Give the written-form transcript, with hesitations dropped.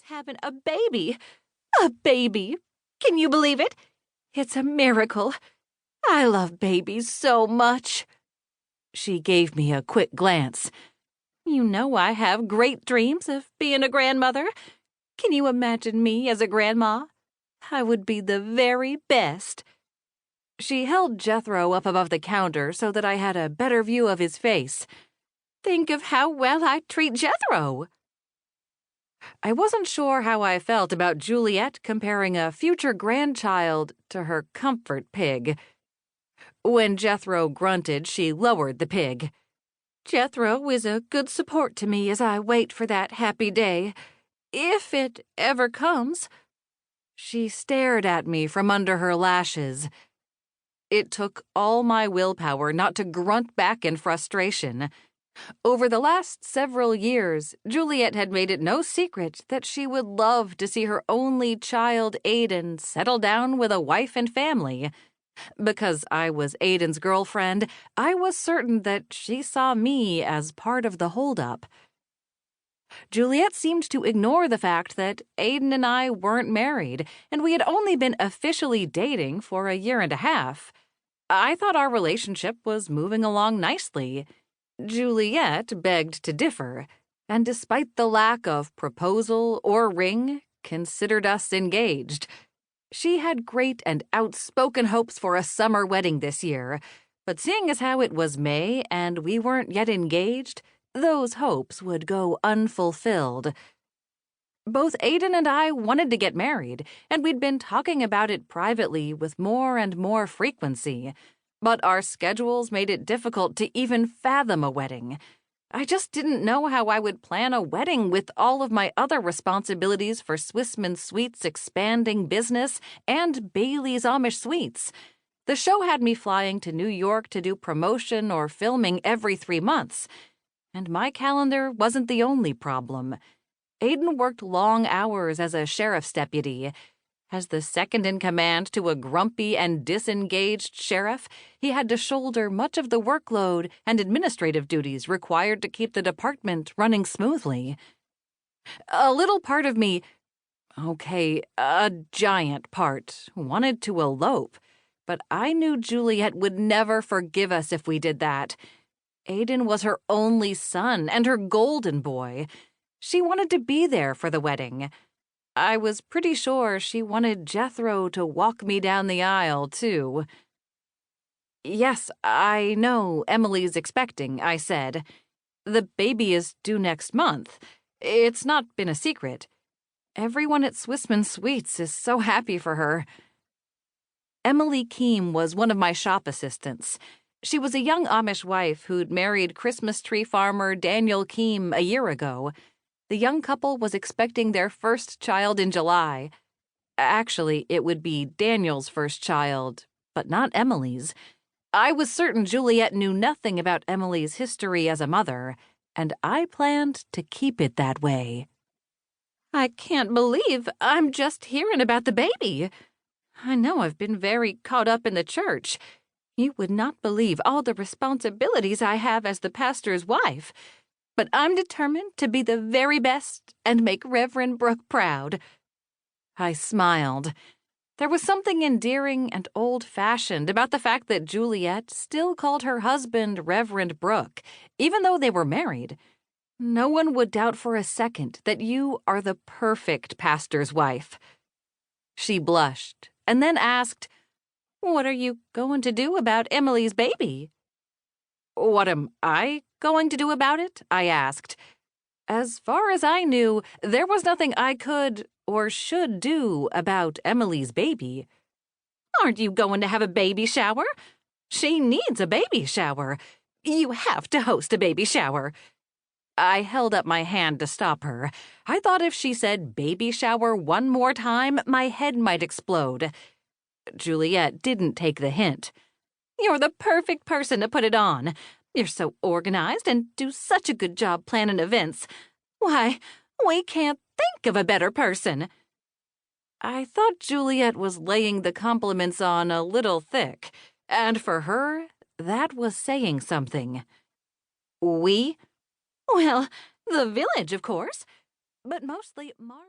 having a baby. A baby! Can you believe it? It's a miracle. I love babies so much." She gave me a quick glance. "You know I have great dreams of being a grandmother. Can you imagine me as a grandma? I would be the very best." She held Jethro up above the counter so that I had a better view of his face. "Think of how well I treat Jethro." I wasn't sure how I felt about Juliet comparing a future grandchild to her comfort pig. When Jethro grunted, she lowered the pig. "Jethro is a good support to me as I wait for that happy day, if it ever comes." She stared at me from under her lashes. It took all my willpower not to grunt back in frustration. Over the last several years, Juliet had made it no secret that she would love to see her only child, Aiden, settle down with a wife and family. Because I was Aiden's girlfriend, I was certain that she saw me as part of the holdup. Juliet seemed to ignore the fact that Aiden and I weren't married, and we had only been officially dating for a year and a half. I thought our relationship was moving along nicely. Juliet begged to differ, and despite the lack of proposal or ring, considered us engaged. She had great and outspoken hopes for a summer wedding this year, but seeing as how it was May and we weren't yet engaged, those hopes would go unfulfilled. Both Aiden and I wanted to get married, and we'd been talking about it privately with more and more frequency. But our schedules made it difficult to even fathom a wedding. I just didn't know how I would plan a wedding with all of my other responsibilities for Swissmen Sweets' expanding business and Bailey's Amish Sweets. The show had me flying to New York to do promotion or filming every 3 months. And my calendar wasn't the only problem. Aiden worked long hours as a sheriff's deputy. As the second-in-command to a grumpy and disengaged sheriff, he had to shoulder much of the workload and administrative duties required to keep the department running smoothly. A little part of me, a giant part, wanted to elope, but I knew Juliet would never forgive us if we did that. Aiden was her only son and her golden boy. She wanted to be there for the wedding. I was pretty sure she wanted Jethro to walk me down the aisle, too. "Yes, I know Emily's expecting," I said. "The baby is due next month. It's not been a secret. Everyone at Swissmen Sweets is so happy for her." Emily Keim was one of my shop assistants. She was a young Amish wife who'd married Christmas tree farmer Daniel Keim a year ago. The young couple was expecting their first child in July. Actually, it would be Daniel's first child, but not Emily's. I was certain Juliet knew nothing about Emily's history as a mother, and I planned to keep it that way. "I can't believe I'm just hearing about the baby. I know I've been very caught up in the church. You would not believe all the responsibilities I have as the pastor's wife. But I'm determined to be the very best and make Reverend Brook proud." I smiled. There was something endearing and old-fashioned about the fact that Juliet still called her husband Reverend Brook, even though they were married. No one would doubt for a second that you are the perfect pastor's wife. She blushed and then asked, "What are you going to do about Emily's baby?" "What am I going to do about it?" I asked. As far as I knew, there was nothing I could or should do about Emily's baby. "Aren't you going to have a baby shower? She needs a baby shower. You have to host a baby shower." I held up my hand to stop her. I thought if she said baby shower one more time, my head might explode. Juliet didn't take the hint. "You're the perfect person to put it on. You're so organized and do such a good job planning events. Why, we can't think of a better person." I thought Juliet was laying the compliments on a little thick, and for her, that was saying something. "We?" "Well, the village, of course, but mostly Margaret."